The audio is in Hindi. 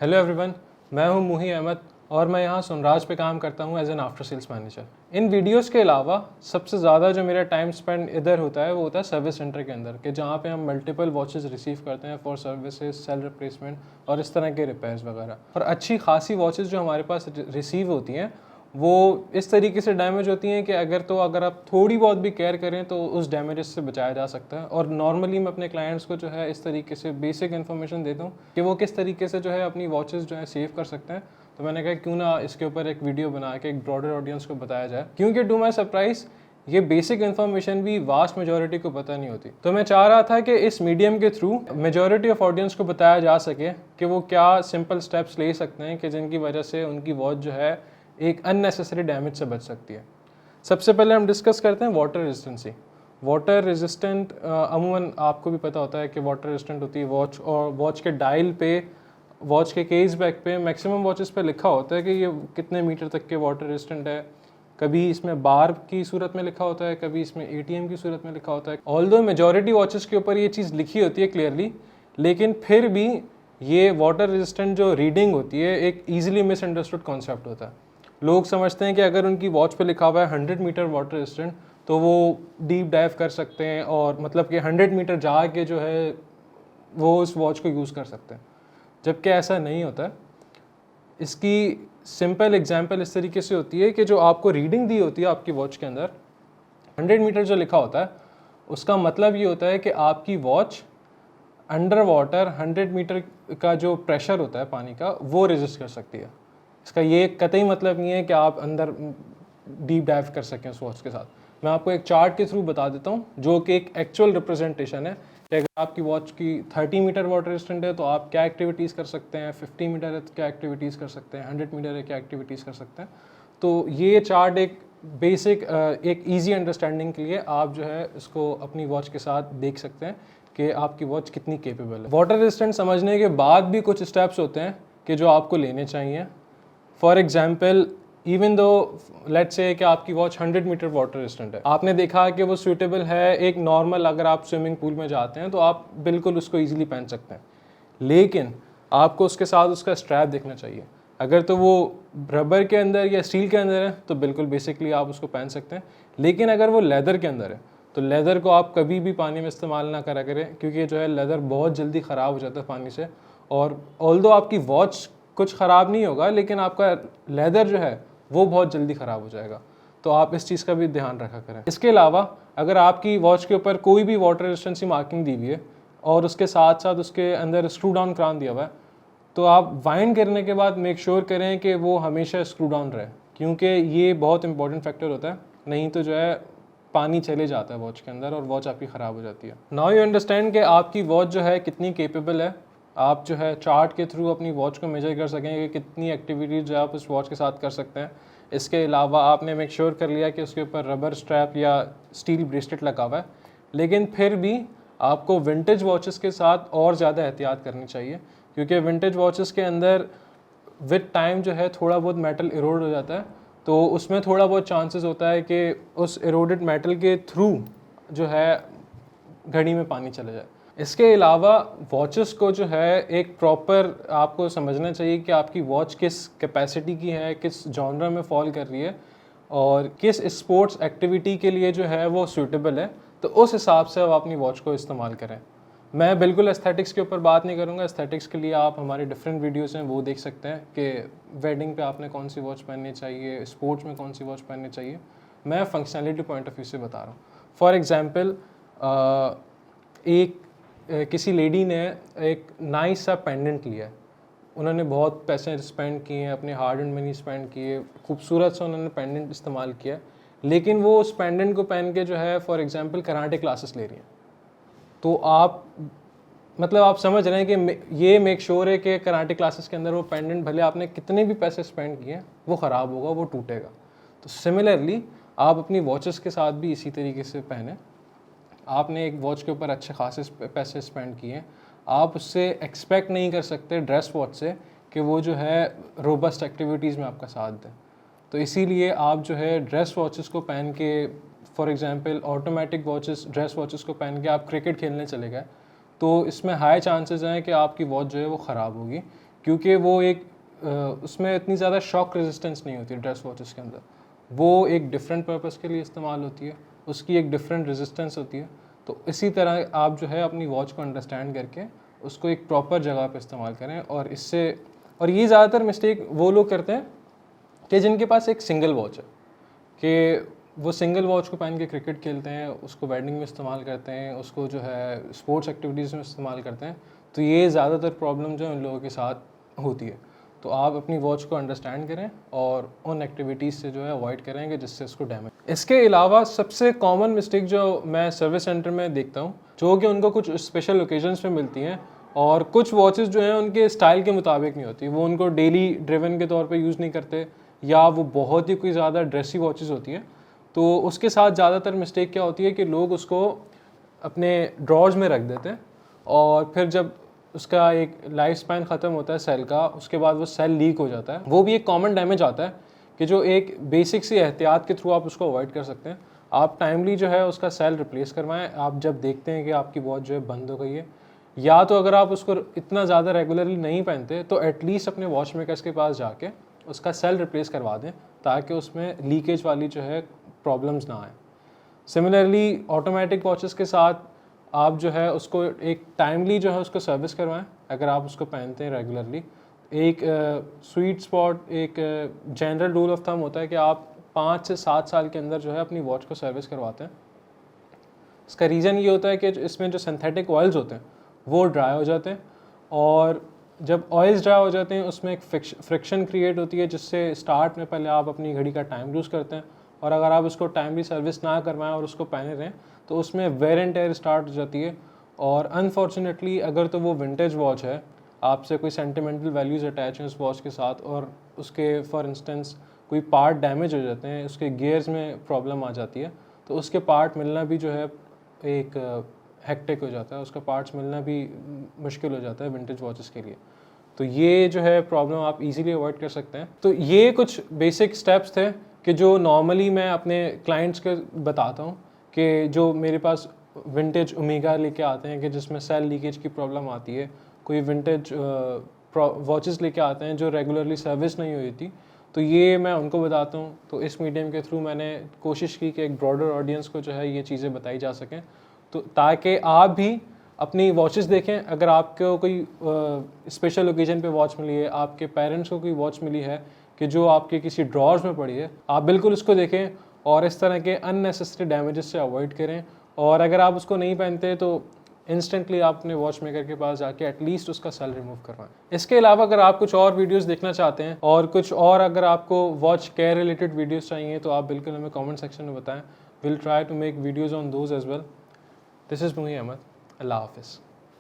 हेलो एवरीवन, मैं हूं मुही अहमद और मैं यहां सुनराज पे काम करता हूं as an after sales manager. इन वीडियोस के अलावा सबसे ज़्यादा जो मेरा टाइम स्पेंड इधर होता है वो होता है सर्विस सेंटर के अंदर, कि जहां पे हम मल्टीपल वॉचेस रिसीव करते हैं फॉर सर्विसेज, सेल रिप्लेसमेंट और इस तरह के रिपेयर्स वगैरह। और अच्छी खासी वॉचेस जो हमारे पास रिसीव होती हैं वो इस तरीके से डैमेज होती हैं कि अगर आप थोड़ी बहुत भी केयर करें तो उस डैमेजेस से बचाया जा सकता है। और नॉर्मली मैं अपने क्लाइंट्स को जो है इस तरीके से बेसिक इन्फॉर्मेशन देता हूँ कि वो किस तरीके से जो है अपनी वॉचेस जो है सेव कर सकते हैं। तो मैंने कहा क्यों ना इसके ऊपर एक वीडियो बना के एक ब्रॉडर ऑडियंस को बताया जाए, क्योंकि टू माई सरप्राइज ये बेसिक इन्फॉर्मेशन भी वास्ट मेजोरिटी को पता नहीं होती। तो मैं चाह रहा था कि इस मीडियम के थ्रू मेजोरिटी ऑफ ऑडियंस को बताया जा सके कि वो क्या सिंपल स्टेप्स ले सकते हैं कि जिनकी वजह से उनकी वॉच जो है एक अननेसेसरी डैमेज से बच सकती है। सबसे पहले हम डिस्कस करते हैं वाटर रेजिस्टेंसी। वाटर रेजिस्टेंट अमूमन आपको भी पता होता है कि वाटर रेजिस्टेंट होती है वॉच, और वॉच के डायल पे, वॉच के केस बैक पे, मैक्सिमम वॉचेस पे लिखा होता है कि ये कितने मीटर तक के वाटर रेजिस्टेंट है। कभी इसमें बार की सूरत में लिखा होता है, कभी इसमें एटीएम की सूरत में लिखा होता है। ऑल्दो मेजॉरिटी वॉचेस के ऊपर ये चीज़ लिखी होती है क्लियरली, लेकिन फिर भी ये वाटर रेजिस्टेंट जो रीडिंग होती है एक ईजिली मिसअंडरस्टूड कॉन्सेप्ट होता है। लोग समझते हैं कि अगर उनकी वॉच पे लिखा हुआ है 100 मीटर वाटर रेजिस्टेंट तो वो डीप डाइव कर सकते हैं और मतलब कि 100 मीटर जा के जो है वो उस वॉच को यूज़ कर सकते हैं, जबकि ऐसा नहीं होता है। इसकी सिंपल एग्जांपल इस तरीके से होती है कि जो आपको रीडिंग दी होती है आपकी वॉच के अंदर 100 मीटर जो लिखा होता है, उसका मतलब ये होता है कि आपकी वॉच अंडर वाटर 100 मीटर का जो प्रेशर होता है पानी का वो रेजिस्ट कर सकती है। इसका ये कतई मतलब नहीं है कि आप अंदर डीप डाइव कर सकें उस वॉच के साथ। मैं आपको एक चार्ट के थ्रू बता देता हूँ जो कि एक एक्चुअल रिप्रेजेंटेशन है कि अगर आपकी वॉच की 30 मीटर वाटर रेजिस्टेंट है तो आप क्या एक्टिविटीज़ कर सकते हैं, 50 मीटर है तो क्या एक्टिविटीज़ कर सकते हैं, 100 मीटर है क्या एक्टिविटीज़ कर सकते हैं। तो ये चार्ट एक बेसिक एक ईजी अंडरस्टैंडिंग के लिए आप जो है इसको अपनी वॉच के साथ देख सकते हैं कि आपकी वॉच कितनी केपेबल है। वाटर रेजिस्टेंट समझने के बाद भी कुछ स्टेप्स होते हैं कि जो आपको लेने चाहिए। For example, even though let's say कि आपकी वॉच 100 मीटर वाटर रेजिस्टेंट है, आपने देखा कि वो सूटेबल है एक नॉर्मल, अगर आप स्विमिंग पूल में जाते हैं तो आप बिल्कुल उसको ईजिली पहन सकते हैं, लेकिन आपको उसके साथ उसका स्ट्रैप देखना चाहिए। अगर तो वो रबर के अंदर या स्टील के अंदर है तो बिल्कुल बेसिकली आप उसको पहन सकते हैं, लेकिन अगर वो लेदर के अंदर है तो लेदर को आप कभी भी पानी में इस्तेमाल ना करा करें, क्योंकि जो है लेदर बहुत जल्दी ख़राब हो जाता है पानी से। और ऑल्दो आपकी वॉच कुछ ख़राब नहीं होगा, लेकिन आपका लेदर जो है वो बहुत जल्दी ख़राब हो जाएगा। तो आप इस चीज़ का भी ध्यान रखा करें। इसके अलावा अगर आपकी वॉच के ऊपर कोई भी वाटर रेजिस्टेंसी मार्किंग दी हुई है और उसके साथ साथ उसके अंदर स्क्रू डाउन क्राउन दिया हुआ है, तो आप वाइंड करने के बाद मेक श्योर करें कि वो हमेशा स्क्रू डाउन रहे, क्योंकि ये बहुत इंपॉर्टेंट फैक्टर होता है। नहीं तो जो है पानी चले जाता है वॉच के अंदर और वॉच आपकी ख़राब हो जाती है। नाउ यू अंडरस्टैंड कि आपकी वॉच जो है कितनी केपेबल है। आप जो है चार्ट के थ्रू अपनी वॉच को मेजर कर सकेंगे कि कितनी एक्टिविटीज़ जो आप उस वॉच के साथ कर सकते हैं। इसके अलावा आपने मेक श्योर कर लिया कि उसके ऊपर रबर स्ट्रैप या स्टील ब्रेसलेट लगा हुआ है, लेकिन फिर भी आपको विंटेज वॉचेस के साथ और ज़्यादा एहतियात करनी चाहिए, क्योंकि विंटेज वॉचेस के अंदर विद टाइम जो है थोड़ा बहुत मेटल इरोड हो जाता है, तो उसमें थोड़ा बहुत चांसेस होता है कि उस इरोडेड मेटल के थ्रू जो है घड़ी में पानी चले जाए। इसके अलावा वॉचेस को जो है एक प्रॉपर आपको समझना चाहिए कि आपकी वॉच किस कैपेसिटी की है, किस जॉनर में फॉल कर रही है और किस स्पोर्ट्स एक्टिविटी के लिए जो है वो सूटेबल है, तो उस हिसाब से आप अपनी वॉच को इस्तेमाल करें। मैं बिल्कुल एस्थेटिक्स के ऊपर बात नहीं करूँगा। एस्थेटिक्स के लिए आप हमारे डिफरेंट वीडियोस हैं वो देख सकते हैं कि वेडिंग पे आपने कौन सी वॉच पहननी चाहिए, स्पोर्ट्स में कौन सी वॉच पहननी चाहिए। मैं फंक्शनैलिटी पॉइंट ऑफ व्यू से बता रहा हूँ। फॉर एग्जांपल, किसी लेडी ने एक नाइस सा पेंडेंट लिया है, उन्होंने बहुत पैसे स्पेंड किए हैं, अपने हार्ड एंड मनी स्पेंड किए, खूबसूरत सा उन्होंने पेंडेंट इस्तेमाल किया, लेकिन वो उस पेंडेंट को पहन के जो है फॉर एग्जांपल कराटे क्लासेस ले रही हैं। तो आप मतलब आप समझ रहे हैं कि ये मेक श्योर है कि कराटे क्लासेस के अंदर वो पेंडेंट भले आपने कितने भी पैसे स्पेंड किए वो ख़राब होगा, वो टूटेगा। तो सिमिलरली आप अपनी वॉचेस के साथ भी इसी तरीके से पहने। आपने एक वॉच के ऊपर अच्छे खासे पैसे स्पेंड किए, आप उससे एक्सपेक्ट नहीं कर सकते ड्रेस वॉच से कि वो जो है रोबस्ट एक्टिविटीज़ में आपका साथ दे। तो इसीलिए आप जो है ड्रेस वॉचेस को पहन के, for example automatic watches, dress watches को पहन के आप क्रिकेट खेलने चले गए, तो इसमें हाई चांसेस हैं कि आपकी वॉच जो है वो ख़राब होगी, क्योंकि वो एक उसमें इतनी ज़्यादा शॉक रेजिस्टेंस नहीं होती ड्रेस वॉचेस के अंदर, वो एक डिफरेंट पर्पस के लिए इस्तेमाल होती है, उसकी एक डिफरेंट रेजिस्टेंस होती है। तो इसी तरह आप जो है अपनी वॉच को अंडरस्टैंड करके उसको एक प्रॉपर जगह पे इस्तेमाल करें। और इससे और ये ज़्यादातर मिस्टेक वो लोग करते हैं कि जिनके पास एक सिंगल वॉच है, कि वो सिंगल वॉच को पहन के क्रिकेट खेलते हैं, उसको वेडिंग में इस्तेमाल करते हैं, उसको जो है स्पोर्ट्स एक्टिविटीज़ में इस्तेमाल करते हैं। तो ये ज़्यादातर प्रॉब्लम जो है उन लोगों के साथ होती है। तो आप अपनी वॉच को अंडरस्टैंड करें और उन एक्टिविटीज़ से जो है अवॉइड करेंगे जिससे उसको डैमेज। इसके अलावा सबसे कॉमन मिस्टेक जो मैं सर्विस सेंटर में देखता हूँ, जो कि उनको कुछ स्पेशल ओकेजन्स पे मिलती हैं और कुछ वॉचेस जो हैं उनके स्टाइल के मुताबिक नहीं होती, वो उनको डेली ड्रिवन के तौर पे यूज़ नहीं करते, या वो बहुत ही कोई ज़्यादा ड्रेसी वॉचेस होती हैं। तो उसके साथ ज़्यादातर मिस्टेक क्या होती है कि लोग उसको अपने ड्रॉर्स में रख देते हैं और फिर जब उसका एक लाइफ स्पैन ख़त्म होता है सेल का, उसके बाद वो सेल लीक हो जाता है। वो भी एक कॉमन डैमेज आता है कि जो एक बेसिक सी एहतियात के थ्रू आप उसको अवॉइड कर सकते हैं। आप टाइमली जो है उसका सेल रिप्लेस करवाएं आप जब देखते हैं कि आपकी वॉच जो है बंद हो गई है, या तो अगर आप उसको इतना ज़्यादा रेगुलरली नहीं पहनते तो एटलीस्ट अपने वॉच मेकर्स के पास जाके उसका सेल रिप्लेस करवा दें ताकि उसमें लीकेज वाली जो है प्रॉब्लम्स ना आए। सिमिलरली ऑटोमेटिक वॉचेस के साथ आप जो है उसको एक टाइमली जो है उसको सर्विस करवाएं अगर आप उसको पहनते हैं रेगुलरली। एक स्वीट स्पॉट, एक जनरल रूल ऑफ थंब होता है कि आप 5 से 7 साल के अंदर जो है अपनी वॉच को सर्विस करवाते हैं। इसका रीज़न ये होता है कि इसमें जो सिंथेटिक ऑयल्स होते हैं वो ड्राई हो जाते हैं, और जब ऑयल्स ड्राई हो जाते हैं उसमें एक फ्रिक्शन क्रिएट होती है जिससे स्टार्ट में पहले आप अपनी घड़ी का टाइम लूज़ करते हैं, और अगर आप उसको टाइमली सर्विस ना करवाएं और उसको पहने रहें तो उसमें वेयर एंड टेयर स्टार्ट हो जाती है। और अनफॉर्चुनेटली अगर तो वो विंटेज वॉच है, आपसे कोई सेंटिमेंटल वैल्यूज़ अटैच हैं उस वॉच के साथ, और उसके फॉर इंस्टेंस कोई पार्ट डैमेज हो जाते हैं, उसके गियर्स में प्रॉब्लम आ जाती है, तो उसके पार्ट मिलना भी जो है एक हेक्टिक हो जाता है, उसका पार्ट्स मिलना भी मुश्किल हो जाता है विंटेज वॉचेस के लिए। तो ये जो है प्रॉब्लम आप इजीली अवॉइड कर सकते हैं। तो ये कुछ बेसिक स्टेप्स थे कि जो नॉर्मली मैं अपने क्लाइंट्स के बताता हूँ कि जो मेरे पास विंटेज ओमेगा लेके आते हैं कि जिसमें सेल लीकेज की प्रॉब्लम आती है, कोई विंटेज वॉचेस लेके आते हैं जो रेगुलरली सर्विस नहीं हुई थी, तो ये मैं उनको बताता हूँ। तो इस मीडियम के थ्रू मैंने कोशिश की कि एक ब्रॉडर ऑडियंस को जो है ये चीज़ें बताई जा सकें, तो ताकि आप भी अपनी वॉचेस देखें। अगर आपको कोई स्पेशल ओकेजन पे वॉच मिली है, आपके पेरेंट्स को कोई वॉच मिली है कि जो आपके किसी ड्रॉर्स में पड़ी है, आप बिल्कुल उसको देखें और इस तरह के अननेसेसरी डैमेजेस से अवॉइड करें। और अगर आप उसको नहीं पहनते तो इंस्टेंटली आप अपने वॉच मेकर के पास जाके एटलीस्ट उसका सेल रिमूव करवाएं। इसके अलावा अगर आप कुछ और वीडियोस देखना चाहते हैं और कुछ और अगर आपको वॉच केयर रिलेटेड वीडियोस चाहिए तो आप बिल्कुल हमें कमेंट सेक्शन में बताएं। Will try to make videos on those as well. This is Muhi Ahmad. अल्लाह हाफिज़।